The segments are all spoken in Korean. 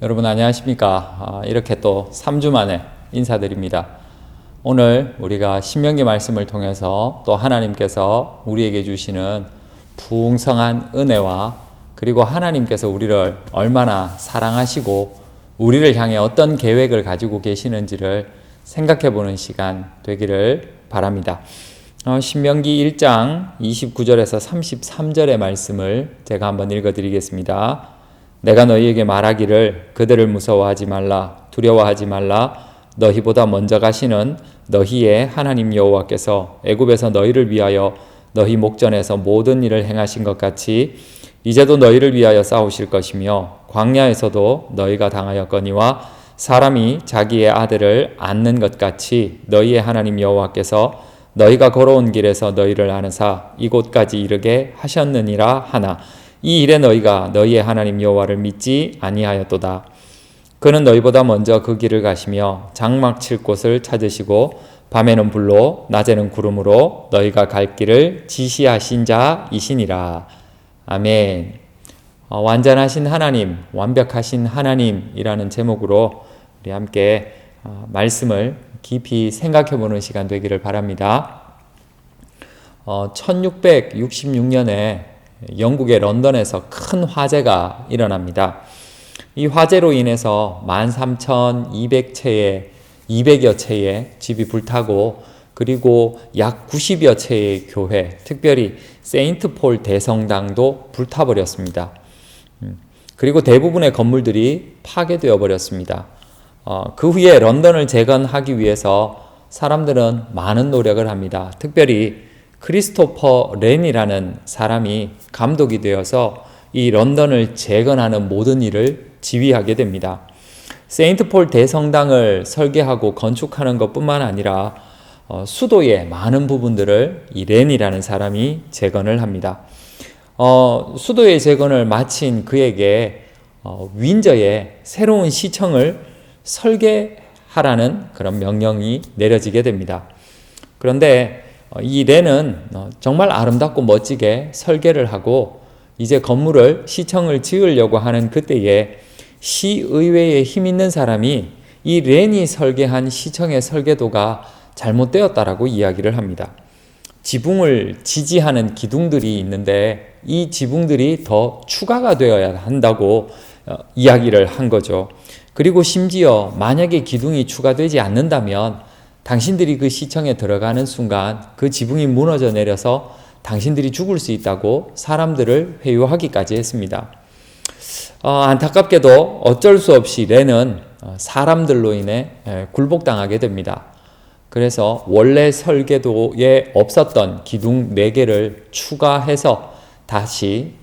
여러분 안녕하십니까? 이렇게 또 3주 만에 인사드립니다. 오늘 우리가 신명기 말씀을 통해서 또 하나님께서 우리에게 주시는 풍성한 은혜와 그리고 하나님께서 우리를 얼마나 사랑하시고 우리를 향해 어떤 계획을 가지고 계시는지를 생각해 보는 시간 되기를 바랍니다. 신명기 1장 29절에서 33절의 말씀을 제가 한번 읽어 드리겠습니다. 내가 너희에게 말하기를 그들을 무서워하지 말라, 두려워하지 말라. 너희보다 먼저 가시는 너희의 하나님 여호와께서 애굽에서 너희를 위하여 너희 목전에서 모든 일을 행하신 것 같이 이제도 너희를 위하여 싸우실 것이며 광야에서도 너희가 당하였거니와 사람이 자기의 아들을 안는 것 같이 너희의 하나님 여호와께서 너희가 걸어온 길에서 너희를 안으사 이곳까지 이르게 하셨느니라 하나 이 일에 너희가 너희의 하나님 여호와를 믿지 아니하였도다. 그는 너희보다 먼저 그 길을 가시며 장막 칠 곳을 찾으시고 밤에는 불로 낮에는 구름으로 너희가 갈 길을 지시하신 자이시니라. 아멘. 완전하신 하나님, 완벽하신 하나님이라는 제목으로 우리 함께 말씀을 깊이 생각해 보는 시간 되기를 바랍니다. 1666년에 영국의 런던에서 큰 화재가 일어납니다. 이 화재로 인해서 13,200채의 200여 채의 집이 불타고 그리고 약 90여 채의 교회, 특별히 세인트폴 대성당도 불타버렸습니다. 그리고 대부분의 건물들이 파괴되어 버렸습니다. 그 후에 런던을 재건하기 위해서 사람들은 많은 노력을 합니다. 특별히 크리스토퍼 렌이라는 사람이 감독이 되어서 이 런던을 재건하는 모든 일을 지휘하게 됩니다. 세인트폴 대성당을 설계하고 건축하는 것뿐만 아니라 수도의 많은 부분들을 이 렌이라는 사람이 재건을 합니다. 수도의 재건을 마친 그에게 윈저에 새로운 시청을 설계하라는 그런 명령이 내려지게 됩니다. 그런데 이 렌은 정말 아름답고 멋지게 설계를 하고 이제 건물을 시청을 지으려고 하는 그때에 시의회에 힘 있는 사람이 이 렌이 설계한 시청의 설계도가 잘못되었다라고 이야기를 합니다. 지붕을 지지하는 기둥들이 있는데 이 지붕들이 더 추가가 되어야 한다고 이야기를 한 거죠. 그리고 심지어 만약에 기둥이 추가되지 않는다면 당신들이 그 시청에 들어가는 순간 그 지붕이 무너져 내려서 당신들이 죽을 수 있다고 사람들을 회유하기까지 했습니다. 안타깝게도 어쩔 수 없이 렌은 사람들로 인해 굴복당하게 됩니다. 그래서 원래 설계도에 없었던 기둥 4개를 추가해서 다시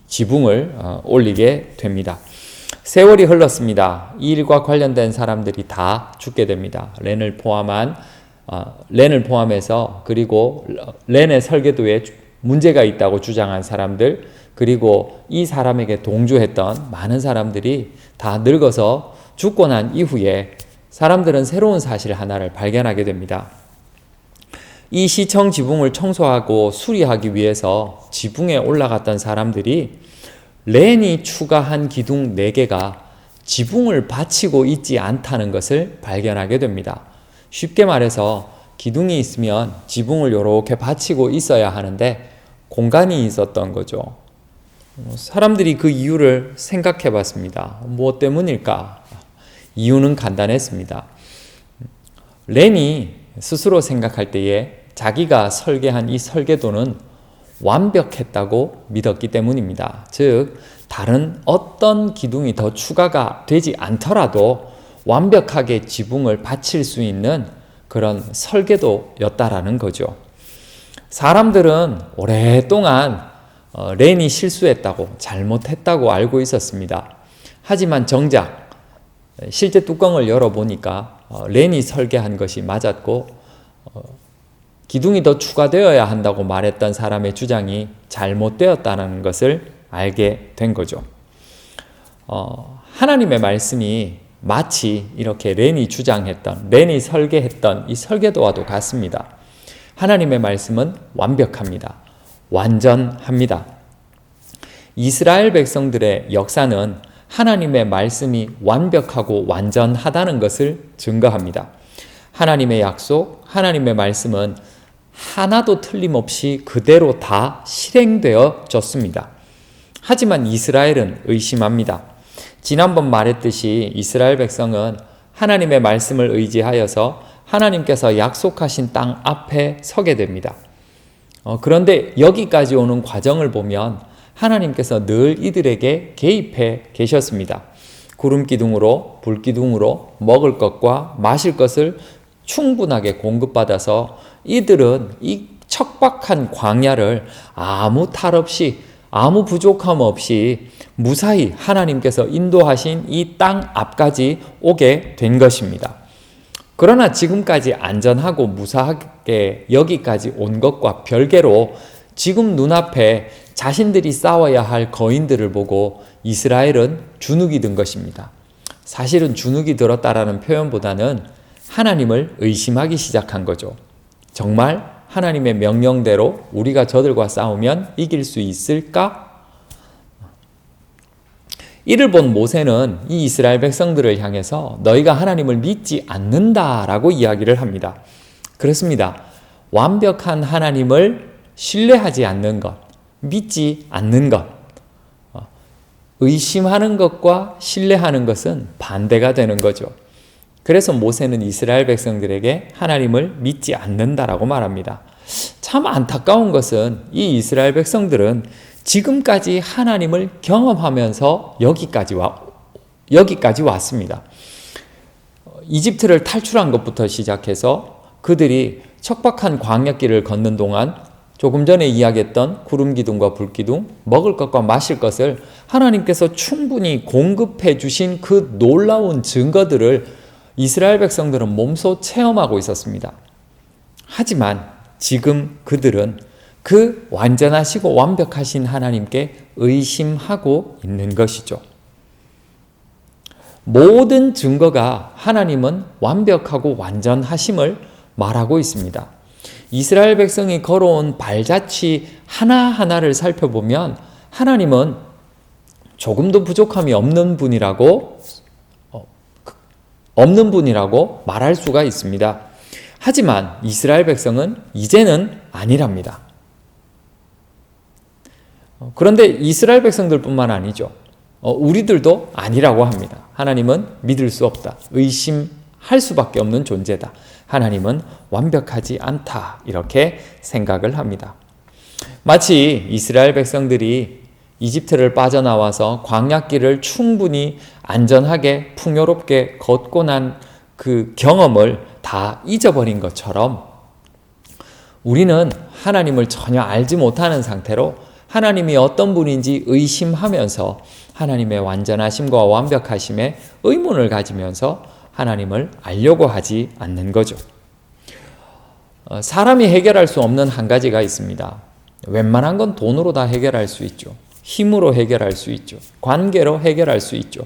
지붕을 올리게 됩니다. 세월이 흘렀습니다. 이 일과 관련된 사람들이 다 죽게 됩니다. 렌을 포함해서 그리고 렌의 설계도에 문제가 있다고 주장한 사람들 그리고 이 사람에게 동조했던 많은 사람들이 다 늙어서 죽고 난 이후에 사람들은 새로운 사실 하나를 발견하게 됩니다. 이 시청 지붕을 청소하고 수리하기 위해서 지붕에 올라갔던 사람들이 렌이 추가한 기둥 4개가 지붕을 받치고 있지 않다는 것을 발견하게 됩니다. 쉽게 말해서 기둥이 있으면 지붕을 이렇게 받치고 있어야 하는데 공간이 있었던 거죠. 사람들이 그 이유를 생각해 봤습니다. 무엇 때문일까? 이유는 간단했습니다. 렌이 스스로 생각할 때에 자기가 설계한 이 설계도는 완벽했다고 믿었기 때문입니다. 즉, 다른 어떤 기둥이 더 추가가 되지 않더라도 완벽하게 지붕을 받칠 수 있는 그런 설계도였다라는 거죠. 사람들은 오랫동안 렌이 실수했다고, 잘못했다고 알고 있었습니다. 하지만 정작 실제 뚜껑을 열어보니까 렌이 설계한 것이 맞았고 기둥이 더 추가되어야 한다고 말했던 사람의 주장이 잘못되었다는 것을 알게 된 거죠. 하나님의 말씀이 마치 이렇게 렌이 주장했던, 렌이 설계했던 이 설계도와도 같습니다. 하나님의 말씀은 완벽합니다. 완전합니다. 이스라엘 백성들의 역사는 하나님의 말씀이 완벽하고 완전하다는 것을 증거합니다. 하나님의 약속, 하나님의 말씀은 하나도 틀림없이 그대로 다 실행되어졌습니다. 하지만 이스라엘은 의심합니다. 지난번 말했듯이 이스라엘 백성은 하나님의 말씀을 의지하여서 하나님께서 약속하신 땅 앞에 서게 됩니다. 그런데 여기까지 오는 과정을 보면 하나님께서 늘 이들에게 개입해 계셨습니다. 구름기둥으로, 불기둥으로 먹을 것과 마실 것을 충분하게 공급받아서 이들은 이 척박한 광야를 아무 탈 없이, 아무 부족함 없이 무사히 하나님께서 인도하신 이 땅 앞까지 오게 된 것입니다. 그러나 지금까지 안전하고 무사하게 여기까지 온 것과 별개로 지금 눈앞에 자신들이 싸워야 할 거인들을 보고 이스라엘은 주눅이 든 것입니다. 사실은 주눅이 들었다라는 표현보다는 하나님을 의심하기 시작한 거죠. 정말 하나님의 명령대로 우리가 저들과 싸우면 이길 수 있을까? 이를 본 모세는 이 이스라엘 백성들을 향해서 너희가 하나님을 믿지 않는다라고 이야기를 합니다. 그렇습니다. 완벽한 하나님을 신뢰하지 않는 것, 믿지 않는 것, 의심하는 것과 신뢰하는 것은 반대가 되는 거죠. 그래서 모세는 이스라엘 백성들에게 하나님을 믿지 않는다라고 말합니다. 참 안타까운 것은 이 이스라엘 백성들은 지금까지 하나님을 경험하면서 여기까지 왔습니다. 이집트를 탈출한 것부터 시작해서 그들이 척박한 광야길을 걷는 동안 조금 전에 이야기했던 구름기둥과 불기둥, 먹을 것과 마실 것을 하나님께서 충분히 공급해 주신 그 놀라운 증거들을 이스라엘 백성들은 몸소 체험하고 있었습니다. 하지만 지금 그들은 그 완전하시고 완벽하신 하나님께 의심하고 있는 것이죠. 모든 증거가 하나님은 완벽하고 완전하심을 말하고 있습니다. 이스라엘 백성이 걸어온 발자취 하나하나를 살펴보면 하나님은 조금도 부족함이 없는 분이라고 말할 수가 있습니다. 하지만 이스라엘 백성은 이제는 아니랍니다. 그런데 이스라엘 백성들뿐만 아니죠. 우리들도 아니라고 합니다. 하나님은 믿을 수 없다. 의심할 수밖에 없는 존재다. 하나님은 완벽하지 않다. 이렇게 생각을 합니다. 마치 이스라엘 백성들이 이집트를 빠져나와서 광야길을 충분히 안전하게 풍요롭게 걷고 난 그 경험을 다 잊어버린 것처럼 우리는 하나님을 전혀 알지 못하는 상태로 하나님이 어떤 분인지 의심하면서 하나님의 완전하심과 완벽하심에 의문을 가지면서 하나님을 알려고 하지 않는 거죠. 사람이 해결할 수 없는 한 가지가 있습니다. 웬만한 건 돈으로 다 해결할 수 있죠. 힘으로 해결할 수 있죠. 관계로 해결할 수 있죠.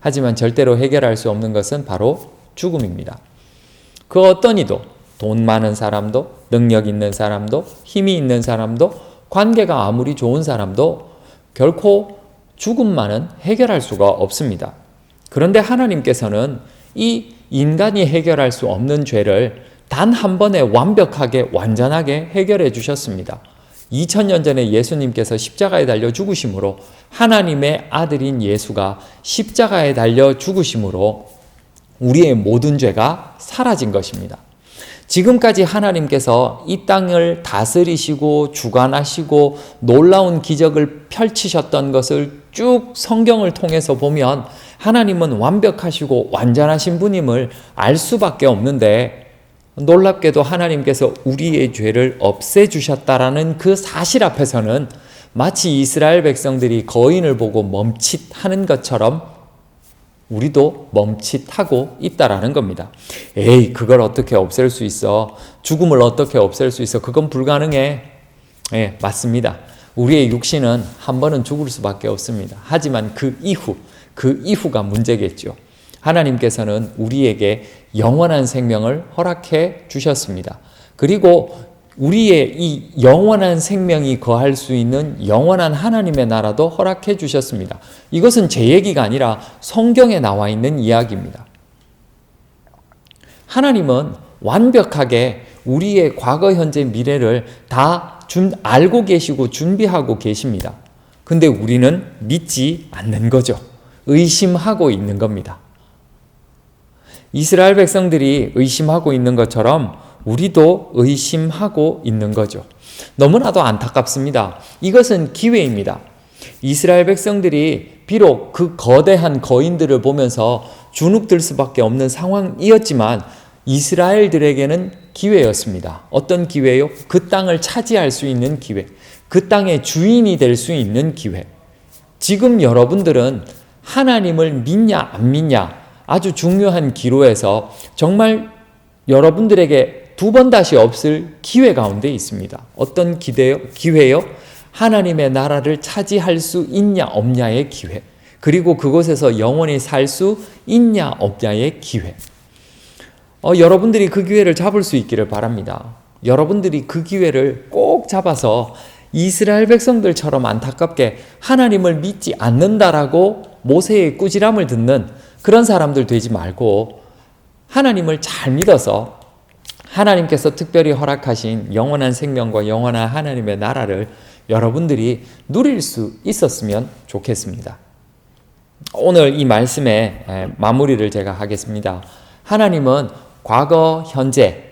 하지만 절대로 해결할 수 없는 것은 바로 죽음입니다. 그 어떤 이도, 돈 많은 사람도, 능력 있는 사람도, 힘이 있는 사람도, 관계가 아무리 좋은 사람도 결코 죽음만은 해결할 수가 없습니다. 그런데 하나님께서는 이 인간이 해결할 수 없는 죄를 단 한 번에 완벽하게 완전하게 해결해 주셨습니다. 2000년 전에 예수님께서 십자가에 달려 죽으심으로 하나님의 아들인 예수가 십자가에 달려 죽으심으로 우리의 모든 죄가 사라진 것입니다. 지금까지 하나님께서 이 땅을 다스리시고 주관하시고 놀라운 기적을 펼치셨던 것을 쭉 성경을 통해서 보면 하나님은 완벽하시고 완전하신 분임을 알 수밖에 없는데 놀랍게도 하나님께서 우리의 죄를 없애주셨다라는 그 사실 앞에서는 마치 이스라엘 백성들이 거인을 보고 멈칫하는 것처럼 우리도 멈칫하고 있다라는 겁니다. 에이, 그걸 어떻게 없앨 수 있어? 죽음을 어떻게 없앨 수 있어? 그건 불가능해. 예, 맞습니다. 우리의 육신은 한 번은 죽을 수밖에 없습니다. 하지만 그 이후가 문제겠죠. 하나님께서는 우리에게 영원한 생명을 허락해 주셨습니다. 그리고 우리의 이 영원한 생명이 거할 수 있는 영원한 하나님의 나라도 허락해 주셨습니다. 이것은 제 얘기가 아니라 성경에 나와 있는 이야기입니다. 하나님은 완벽하게 우리의 과거, 현재, 미래를 다 알고 계시고 준비하고 계십니다. 근데 우리는 믿지 않는 거죠. 의심하고 있는 겁니다. 이스라엘 백성들이 의심하고 있는 것처럼 우리도 의심하고 있는 거죠. 너무나도 안타깝습니다. 이것은 기회입니다. 이스라엘 백성들이 비록 그 거대한 거인들을 보면서 주눅들 수밖에 없는 상황이었지만 이스라엘들에게는 기회였습니다. 어떤 기회요? 그 땅을 차지할 수 있는 기회. 그 땅의 주인이 될 수 있는 기회. 지금 여러분들은 하나님을 믿냐 안 믿냐 아주 중요한 기로에서 정말 여러분들에게 두 번 다시 없을 기회 가운데 있습니다. 어떤 기회요? 하나님의 나라를 차지할 수 있냐 없냐의 기회. 그리고 그곳에서 영원히 살 수 있냐 없냐의 기회. 여러분들이 그 기회를 잡을 수 있기를 바랍니다. 여러분들이 그 기회를 꼭 잡아서 이스라엘 백성들처럼 안타깝게 하나님을 믿지 않는다라고 모세의 꾸지람을 듣는 그런 사람들 되지 말고 하나님을 잘 믿어서 하나님께서 특별히 허락하신 영원한 생명과 영원한 하나님의 나라를 여러분들이 누릴 수 있었으면 좋겠습니다. 오늘 이 말씀의 마무리를 제가 하겠습니다. 하나님은 과거, 현재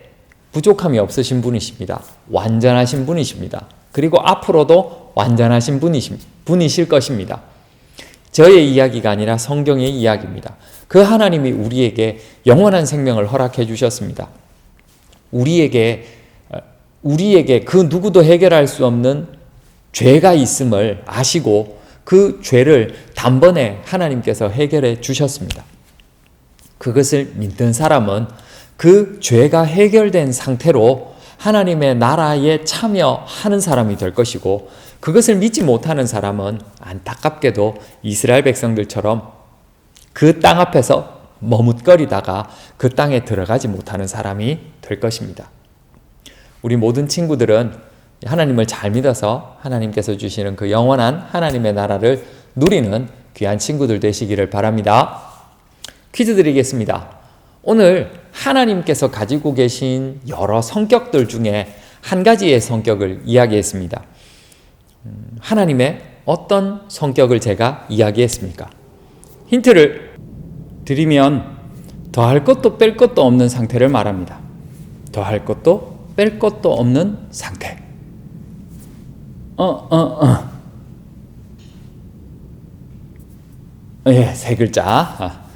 부족함이 없으신 분이십니다. 완전하신 분이십니다. 그리고 앞으로도 완전하신 분이실 것입니다. 저의 이야기가 아니라 성경의 이야기입니다. 그 하나님이 우리에게 영원한 생명을 허락해 주셨습니다. 우리에게 그 누구도 해결할 수 없는 죄가 있음을 아시고 그 죄를 단번에 하나님께서 해결해 주셨습니다. 그것을 믿는 사람은 그 죄가 해결된 상태로 하나님의 나라에 참여하는 사람이 될 것이고, 그것을 믿지 못하는 사람은 안타깝게도 이스라엘 백성들처럼 그 땅 앞에서 머뭇거리다가 그 땅에 들어가지 못하는 사람이 될 것입니다. 우리 모든 친구들은 하나님을 잘 믿어서 하나님께서 주시는 그 영원한 하나님의 나라를 누리는 귀한 친구들 되시기를 바랍니다. 퀴즈 드리겠습니다. 오늘 하나님께서 가지고 계신 여러 성격들 중에 한 가지의 성격을 이야기했습니다. 하나님의 어떤 성격을 제가 이야기했습니까? 힌트를 드리면 더할 것도 뺄 것도 없는 상태를 말합니다. 더할 것도 뺄 것도 없는 상태. 예, 세 글자.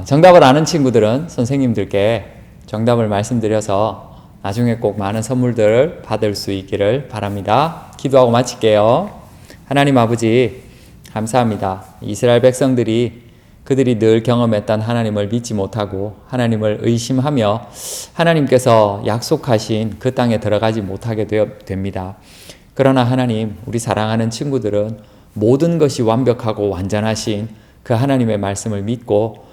정답을 아는 친구들은 선생님들께 정답을 말씀드려서 나중에 꼭 많은 선물들을 받을 수 있기를 바랍니다. 기도하고 마칠게요. 하나님 아버지, 감사합니다. 이스라엘 백성들이 그들이 늘 경험했던 하나님을 믿지 못하고 하나님을 의심하며 하나님께서 약속하신 그 땅에 들어가지 못하게 됩니다. 그러나 하나님, 우리 사랑하는 친구들은 모든 것이 완벽하고 완전하신 그 하나님의 말씀을 믿고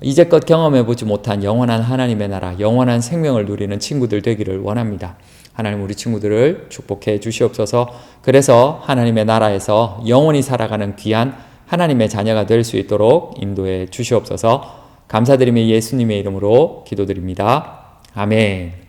이제껏 경험해보지 못한 영원한 하나님의 나라, 영원한 생명을 누리는 친구들 되기를 원합니다. 하나님, 우리 친구들을 축복해 주시옵소서. 그래서 하나님의 나라에서 영원히 살아가는 귀한 하나님의 자녀가 될 수 있도록 인도해 주시옵소서. 감사드리며 예수님의 이름으로 기도드립니다. 아멘.